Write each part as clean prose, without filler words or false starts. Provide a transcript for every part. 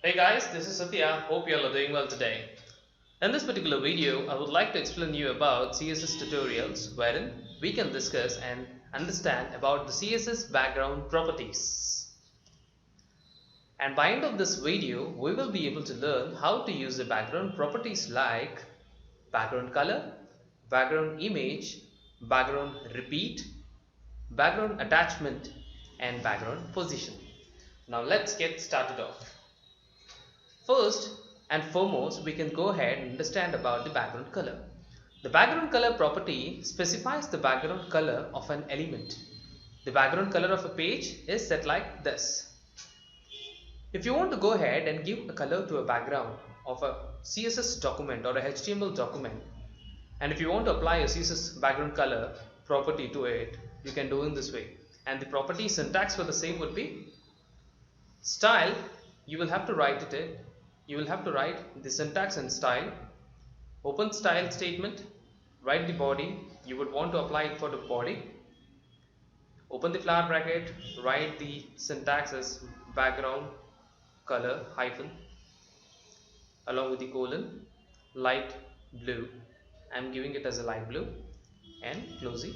Hey guys, this is Satya. Hope you all are doing well today. In this particular video, I would like to explain you about CSS tutorials wherein we can discuss and understand about the CSS background properties. And by end of this video, we will be able to learn how to use the background properties like background color, background image, background repeat, background attachment, and background position. Now let's get started off. First and foremost, we can go ahead and understand about the background color. The background color property specifies the background color of an element. The background color of a page is set like this. If you want to go ahead and give a color to a background of a CSS document or a HTML document, and if you want to apply a CSS background color property to it, you can do in this way. And the property syntax for the same would be style. You will have to write it. You will have to write the syntax and style. Open style statement. Write the body. You would want to apply it for the body. Open the flower bracket. Write the syntax as background color hyphen along with the colon light blue. I'm giving it as a light blue, and close the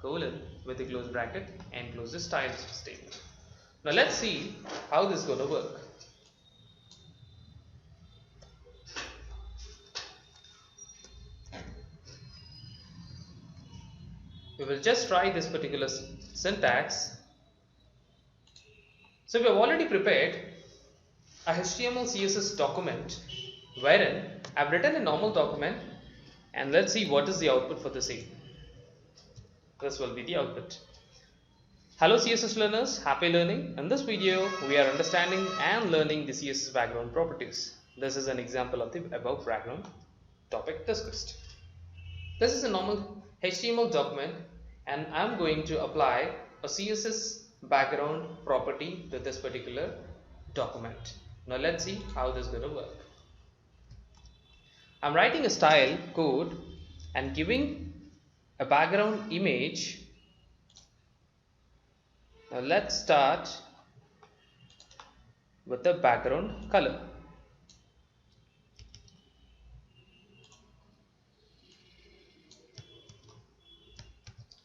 colon with the close bracket and close the style statement. Now let's see how this is going to work. We will just try this particular syntax. So we have already prepared a HTML CSS document wherein I have written a normal document, and let's see what is the output for the same. This will be the output. Hello CSS learners, happy learning. In this video we are understanding and learning the CSS background properties. This is an example of the above background topic discussed. This is a normal HTML document, and I am going to apply a CSS background property to this particular document. Now let's see how this is going to work. I am writing a style code and giving a background image. Now let's start with the background color.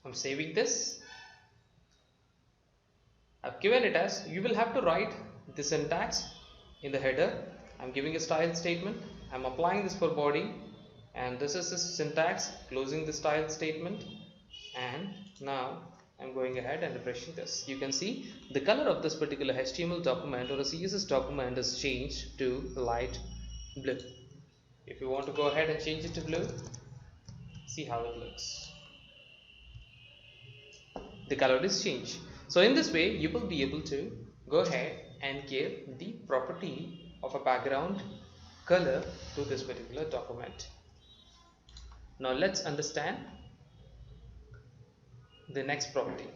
I'm saving this. I've given it as, you will have to write the syntax in the header. I'm giving a style statement. I'm applying this for body, and this is the syntax, closing the style statement, and now I'm going ahead and refreshing this. You can see the color of this particular HTML document or a CSS document is changed to light blue. If you want to go ahead and change it to blue, see how it looks. The color is changed. So in this way you will be able to go ahead and give the property of a background color to this particular document. Now let's understand the next property.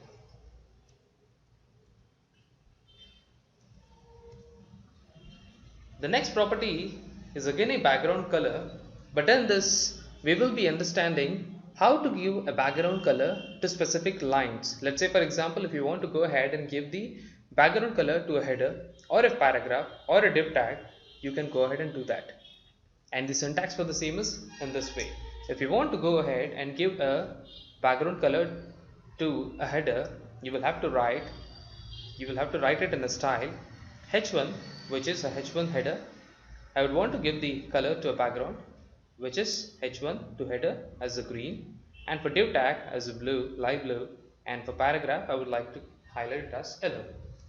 The next property is again a background color, but in this we will be understanding how to give a background color to specific lines. Let's say for example, if you want to go ahead and give the background color to a header or a paragraph or a div tag, you can go ahead and do that. And the syntax for the same is in this way. If you want to go ahead and give a background color to a header, you will have to write it in a style h1, which is a h1 header. I would want to give the color to a background, which is h1 to header as a green, and for div tag as a blue, light blue, and for paragraph I would like to highlight it as yellow.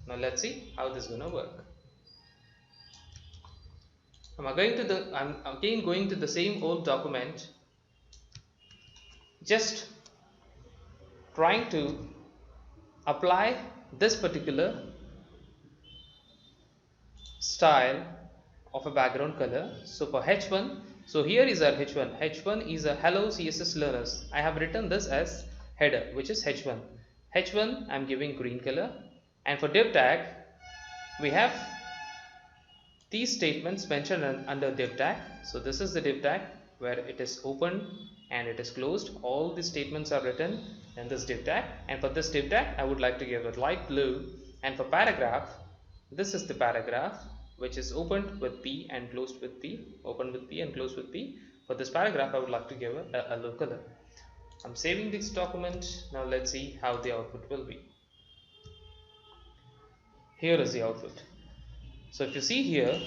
Now let's see how this is going to work. I'm again going to the same old document, just trying to apply this particular style of a background color. So for h1, so here is our h1. H1 is a hello CSS learners. I have written this as header, which is h1. H1 I am giving green color, and for div tag we have these statements mentioned under div tag. So this is the div tag where it is open and it is closed. All the statements are written in this div tag, and for this div tag I would like to give it light blue. And for paragraph, this is the paragraph which is opened with P and closed with P, opened with P and closed with P. For this paragraph, I would like to give a yellow color. I'm saving this document. Now let's see how the output will be. Here is the output. So if you see here,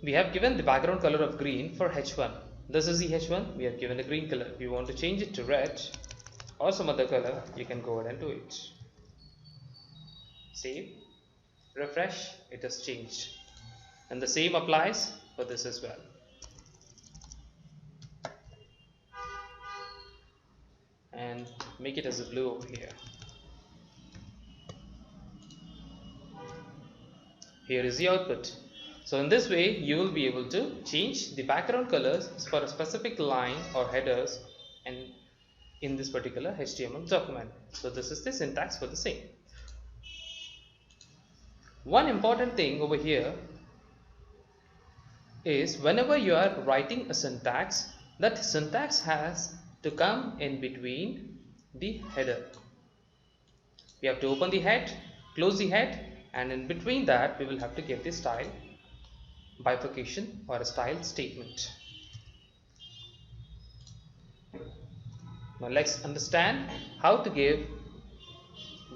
we have given the background color of green for H1. This is the H1. We have given a green color. If you want to change it to red or some other color, you can go ahead and do it. Save, refresh, it has changed. And the same applies for this as well. And make it as a blue over here. Here is the output. So in this way, you will be able to change the background colors for a specific line or headers and in this particular HTML document. So this is the syntax for the same. One important thing over here is whenever you are writing a syntax, that syntax has to come in between the header. We have to open the head, close the head, and in between that we will have to give the style bifurcation or a style statement. Now let's understand how to give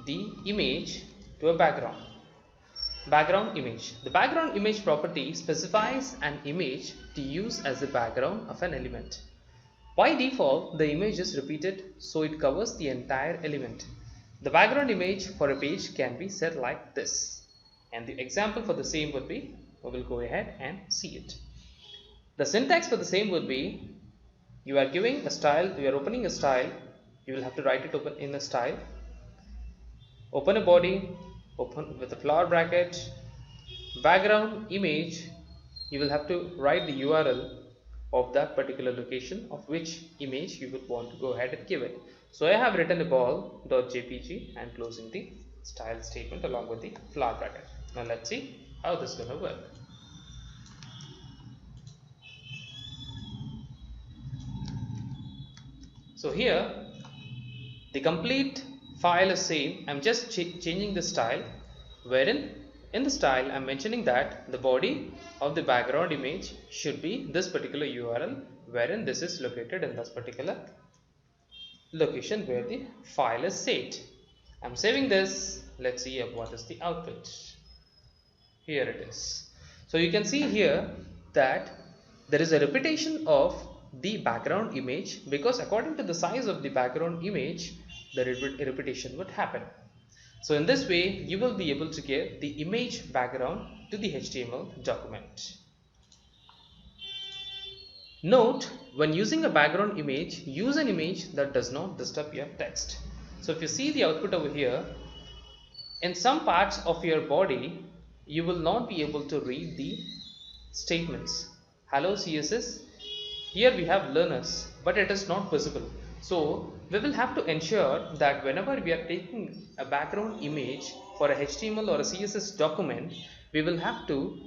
the image to a background. Background image. The background image property specifies an image to use as the background of an element. By default, the image is repeated, so it covers the entire element. The background image for a page can be set like this, and the example for the same would be, we will go ahead and see it. The syntax for the same would be, you are giving a style, you are opening a style, you will have to write it open in a style, open a body, open with a flower bracket, background image, you will have to write the URL of that particular location of which image you would want to go ahead and give it. So I have written a ball.jpg and closing the style statement along with the flower bracket. Now let's see how this is going to work. So here the complete file is same. I'm just changing the style, wherein in the style I'm mentioning that the body of the background image should be this particular URL, wherein this is located in this particular location where the file is saved. I'm saving this. Let's see what is the output. Here it is. So you can see here that there is a repetition of the background image, because according to the size of the background image, the repetition would happen. So in this way, you will be able to give the image background to the HTML document. Note, when using a background image, use an image that does not disturb your text. So if you see the output over here, in some parts of your body, you will not be able to read the statements. Hello CSS, here we have learners, but it is not visible. So we will have to ensure that whenever we are taking a background image for a HTML or a CSS document, we will have to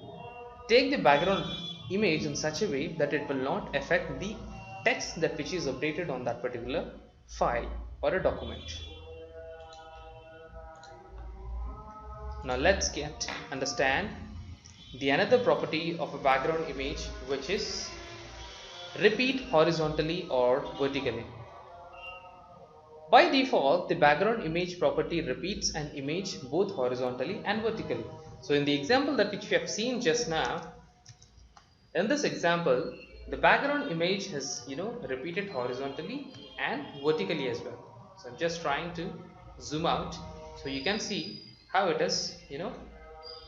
take the background image in such a way that it will not affect the text that which is updated on that particular file or a document. Now let's understand the another property of a background image, which is repeat horizontally or vertically. By default, the background image property repeats an image both horizontally and vertically. So in the example that which we have seen just now, in this example, the background image has repeated horizontally and vertically as well. So I'm just trying to zoom out so you can see how it is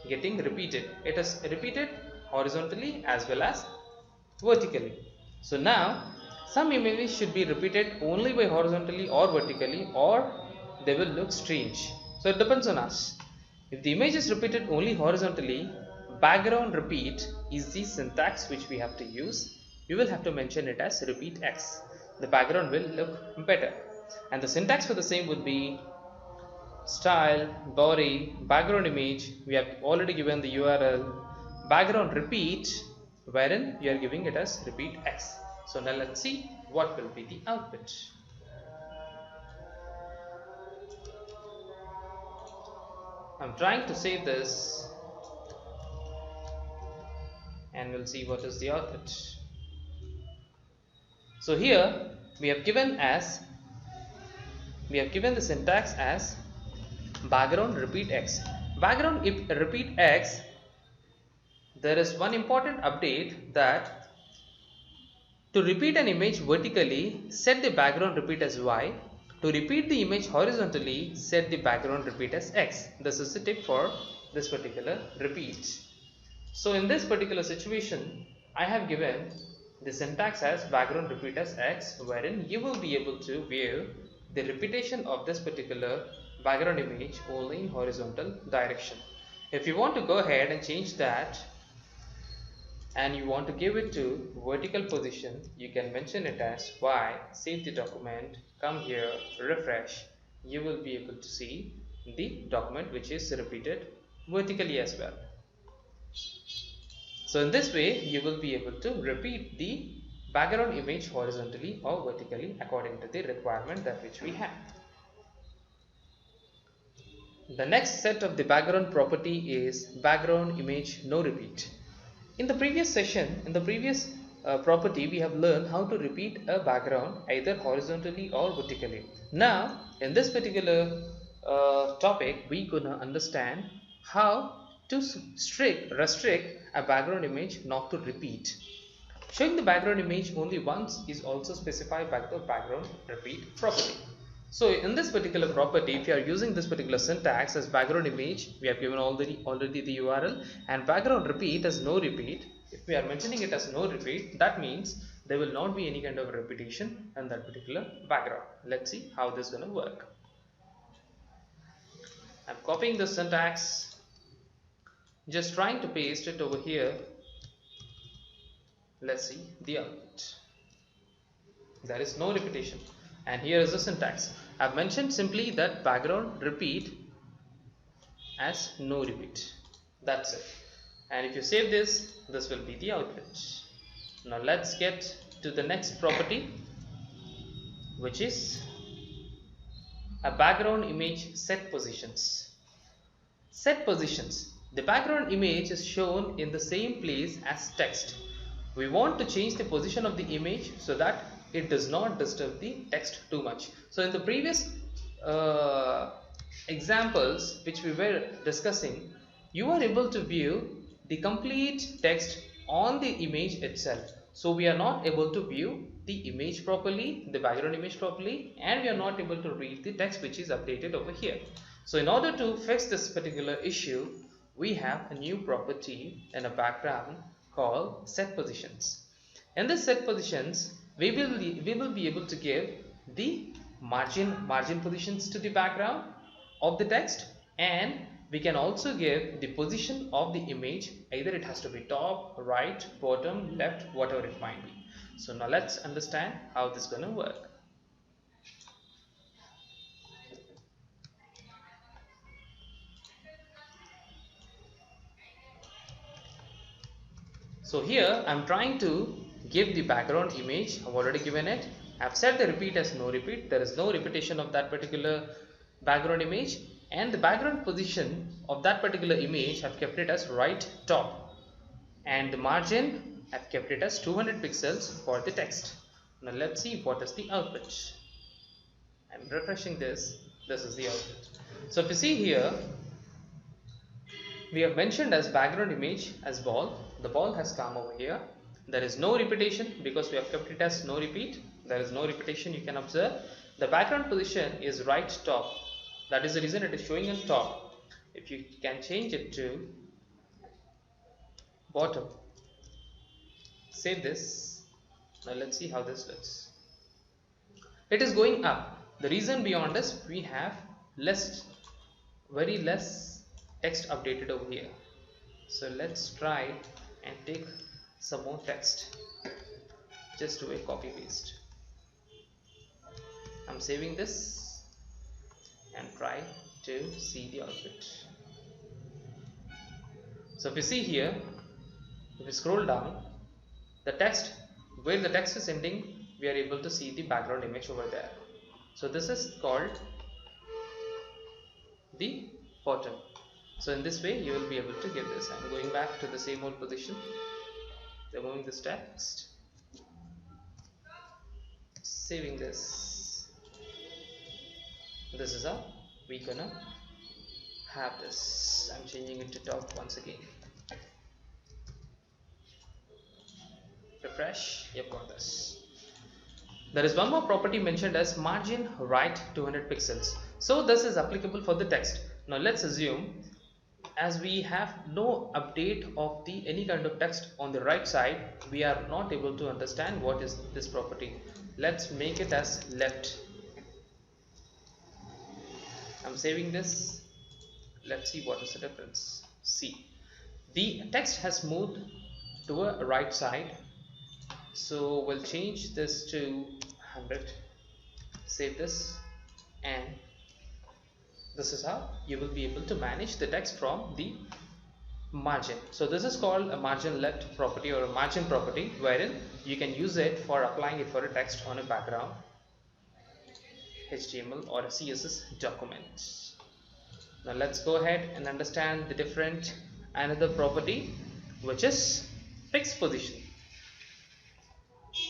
getting repeated. It is repeated horizontally as well as vertically. So now some images should be repeated only by horizontally or vertically, or they will look strange. So it depends on us. If the image is repeated only horizontally, background repeat is the syntax which we have to use. We will have to mention it as repeat X. The background will look better. And the syntax for the same would be style, body, background image. We have already given the URL, background repeat, wherein we are giving it as repeat X. So now let's see what will be the output. I'm trying to save this and we'll see what is the output. So here we have given the syntax as background repeat x. Background if repeat x, there is one important update that to repeat an image vertically, set the background repeat as y. To repeat the image horizontally, set the background repeat as x. This is the tip for this particular repeat. So in this particular situation, I have given the syntax as background repeat as x, wherein you will be able to view the repetition of this particular background image only in horizontal direction. If you want to go ahead and change that and you want to give it to vertical position, you can mention it as y, save the document, come here, refresh. You will be able to see the document which is repeated vertically as well. So in this way you will be able to repeat the background image horizontally or vertically according to the requirement that which we have. The next set of the background property is background image no repeat. In the previous session, in the previous property, we have learned how to repeat a background either horizontally or vertically. Now in this particular topic, we gonna understand how to restrict a background image not to repeat. Showing the background image only once is also specified by the background repeat property. So in this particular property, if you are using this particular syntax as background image, we have given already the URL, and background repeat as no repeat. If we are mentioning it as no repeat, that means there will not be any kind of repetition in that particular background. Let's see how this is going to work. I'm copying the syntax, just trying to paste it over here. Let's see the output. There is no repetition, and here is the syntax. I've mentioned simply that background repeat as no repeat. That's it. And if you save this, this will be the output. Now let's get to the next property, which is a background image set positions. Set positions. The background image is shown in the same place as text. We want to change the position of the image so that it does not disturb the text too much. So in the previous examples which we were discussing, you are able to view the complete text on the image itself. So we are not able to view the image properly, the background image properly, and we are not able to read the text which is updated over here. So in order to fix this particular issue, we have a new property in a background called set positions. In this set positions, we will be able to give the margin positions to the background of the text, and we can also give the position of the image. Either it has to be top, right, bottom, left, whatever it might be. So now let's understand how this is going to work. So here I'm trying to give the background image. I've already given it. I've set the repeat as no repeat. There is no repetition of that particular background image, and the background position of that particular image I've kept it as right top, and the margin I've kept it as 200 pixels for the text. Now let's see what is the output. I'm refreshing this. This is the output. So if you see here, we have mentioned as background image as ball. The ball has come over here. There is no repetition because we have kept it as no repeat. There is no repetition, you can observe. The background position is right top. That is the reason it is showing on top. If you can change it to bottom, save this. Now let's see how this looks. It is going up. The reason beyond this, we have very less text updated over here. So let's try and take some more text. Just do a copy paste. I'm saving this and try to see the output. So if you see here, if you scroll down, the text, where the text is ending, we are able to see the background image over there. So this is called the bottom. So in this way you will be able to give this. I'm going back to the same old position, removing this text, saving this. This is how we gonna have this. I'm changing it to top once again. Refresh, you've got this. There is one more property mentioned as margin right 200 pixels. So this is applicable for the text. Now let's assume, as we have no update of the any kind of text on the right side, we are not able to understand what is this property. Let's make it as left. I'm saving this. Let's see what is the difference. See, the text has moved to a right side, so we'll change this to 100. Save this, and this is how you will be able to manage the text from the margin. So this is called a margin left property or a margin property, wherein you can use it for applying it for a text on a background HTML or a CSS document. Now let's go ahead and understand the different another property, which is fixed position.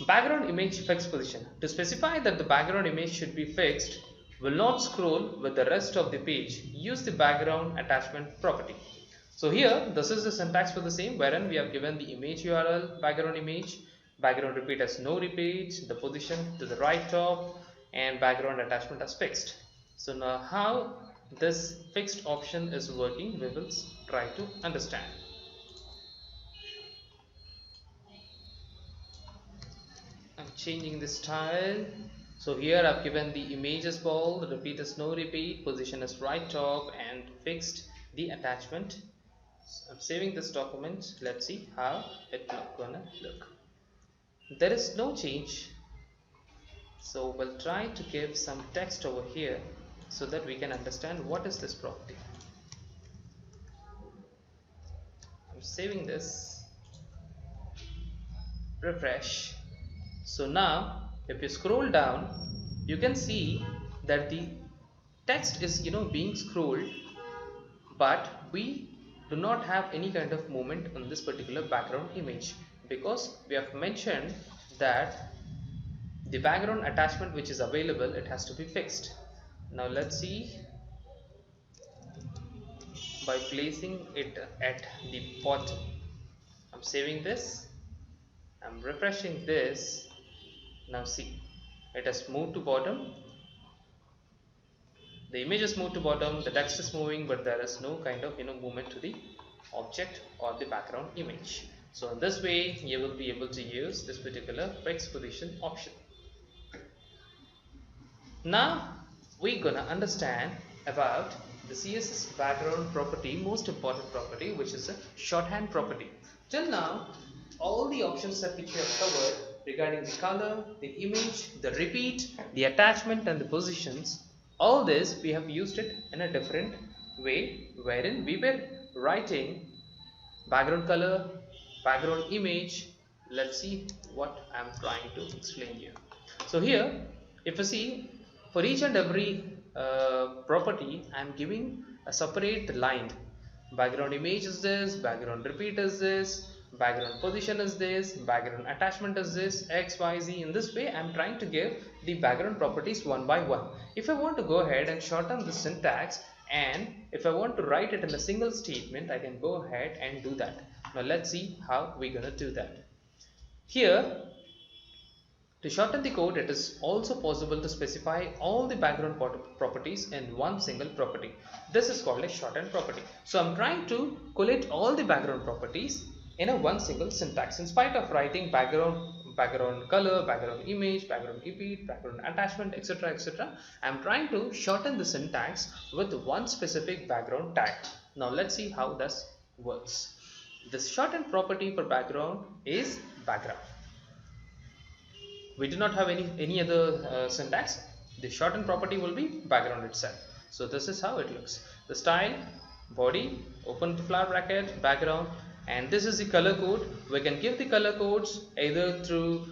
Background image fixed position. To specify that the background image should be fixed, will not scroll with the rest of the page, use the background attachment property. So here this is the syntax for the same, wherein we have given the image URL background image, background repeat as no repeat, the position to the right top, and background attachment as fixed. So now how this fixed option is working, we will try to understand. I'm changing the style. So here I've given the image as bold, repeat as no repeat, position as right top, and fixed the attachment. So I'm saving this document. Let's see how it's gonna look. There is no change, so we'll try to give some text over here so that we can understand what is this property. I'm saving this, refresh. So now if you scroll down, you can see that the text is being scrolled, but we do not have any kind of movement on this particular background image, because we have mentioned that the background attachment which is available, it has to be fixed. Now let's see, by placing it at the bottom. I'm saving this, I'm refreshing this. Now see, it has moved to bottom, the image is moved to bottom, the text is moving, but there is no kind of movement to the object or the background image. So in this way you will be able to use this particular fixed position option. Now we're gonna understand about the CSS background property, most important property, which is a shorthand property. Till now, all the options that which we have covered regarding the color, the image, the repeat, the attachment, and the positions, all this we have used it in a different way, wherein we were writing background color, background image. Let's see what I'm trying to explain here. So here, if you see, for each and every property, I am giving a separate line. Background image is this, background repeat is this, background position is this, background attachment is this, X, Y, Z. In this way I am trying to give the background properties one by one. If I want to go ahead and shorten the syntax, and if I want to write it in a single statement, I can go ahead and do that. Now let's see how we're gonna do that. Here, to shorten the code, it is also possible to specify all the background properties in one single property. This is called a shorthand property. So I'm trying to collate all the background properties in a one single syntax. In spite of writing background color, background image, background repeat, background attachment, etc., etc., I'm trying to shorten the syntax with one specific background tag. Now let's see how this works. This shorthand property for background is background. We do not have any other syntax. The shorthand property will be background itself. So this is how it looks. The style, body, open the flower bracket, background, and this is the color code. We can give the color codes either through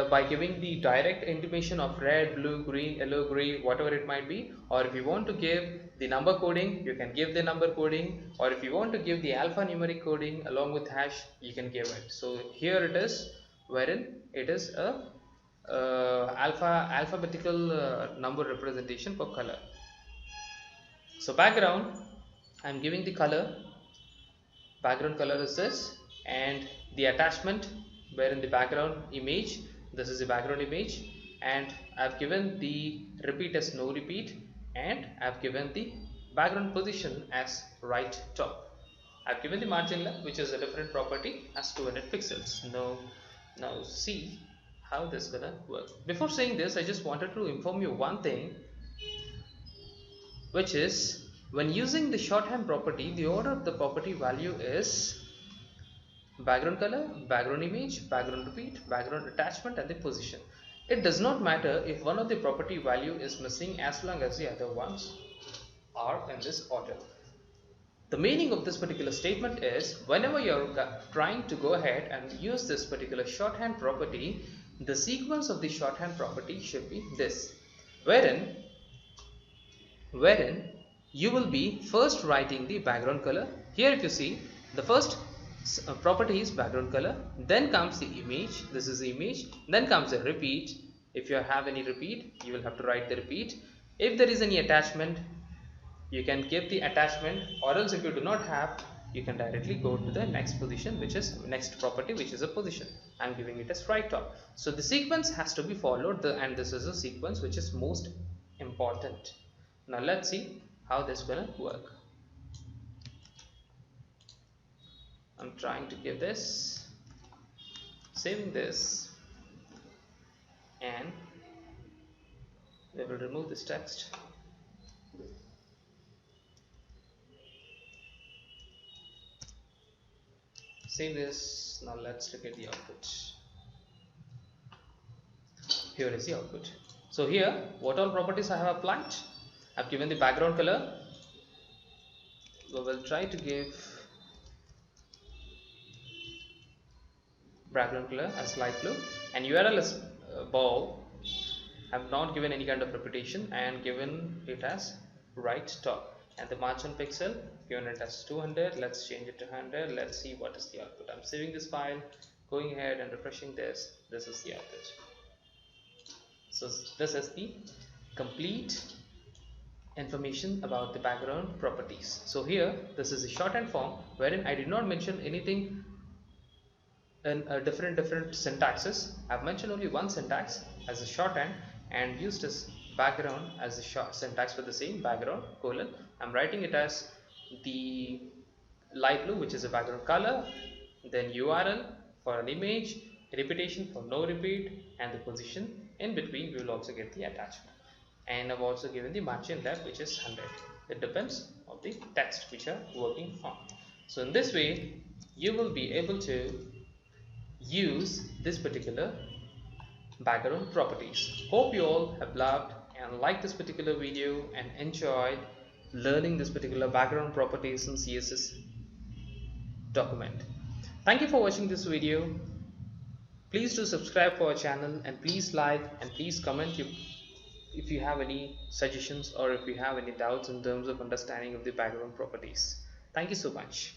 by giving the direct intimation of red, blue, green, yellow, gray, whatever it might be, or if you want to give the number coding, you can give the number coding, or if you want to give the alphanumeric coding along with hash, you can give it. So here it is, wherein it is a alphabetical number representation for color. So background, I'm giving the color. Background color is this, and the attachment, wherein the background image, this is the background image, and I've given the repeat as no repeat, and I've given the background position as right top. I've given the margin left, which is a different property, as 200 pixels. Now see how this gonna work. Before saying this, I just wanted to inform you one thing, which is when using the shorthand property, the order of the property value is background color, background image, background repeat, background attachment, and the position. It does not matter if one of the property value is missing as long as the other ones are in this order. The meaning of this particular statement is whenever you're trying to go ahead and use this particular shorthand property, the sequence of the shorthand property should be this, wherein you will be first writing the background color. Here if you see, the first property is background color, then comes the image, this is the image, then comes the repeat. If you have any repeat, you will have to write the repeat. If there is any attachment, you can give the attachment, or else if you do not have, you can directly go to the next position, which is next property, which is a position. I'm giving it as right top. So the sequence has to be followed, and this is a sequence which is most important. Now let's see how this is gonna work. I'm trying to give this, saving this, and we will remove this text. Save this. Now let's look at the output. Here is the output. So here, what all properties I have applied? I've given the background color. We will try to give background color as light blue, and URL is bold. I've not given any kind of repetition and given it as right top, and the margin pixel given it as 200. Let's change it to 100. Let's see what is the output. I'm saving this file, going ahead and refreshing this. This is the output. So this is the complete information about the background properties. So here this is a shorthand form wherein I did not mention anything in different syntaxes. I've mentioned only one syntax as a shorthand and used as background as a short syntax for the same background colon. I'm writing it as the light blue, which is a background color, then URL for an image, repetition for no repeat, and the position in between. We will also get the attachment, and I've also given the margin left, which is 100. It depends on the text which are working on. So in this way you will be able to use this particular background properties. Hope you all have loved and liked this particular video and enjoyed learning this particular background properties in CSS document. Thank you for watching this video. Please do subscribe for our channel, and please like and please comment if you have any suggestions or if you have any doubts in terms of understanding of the background properties. Thank you so much.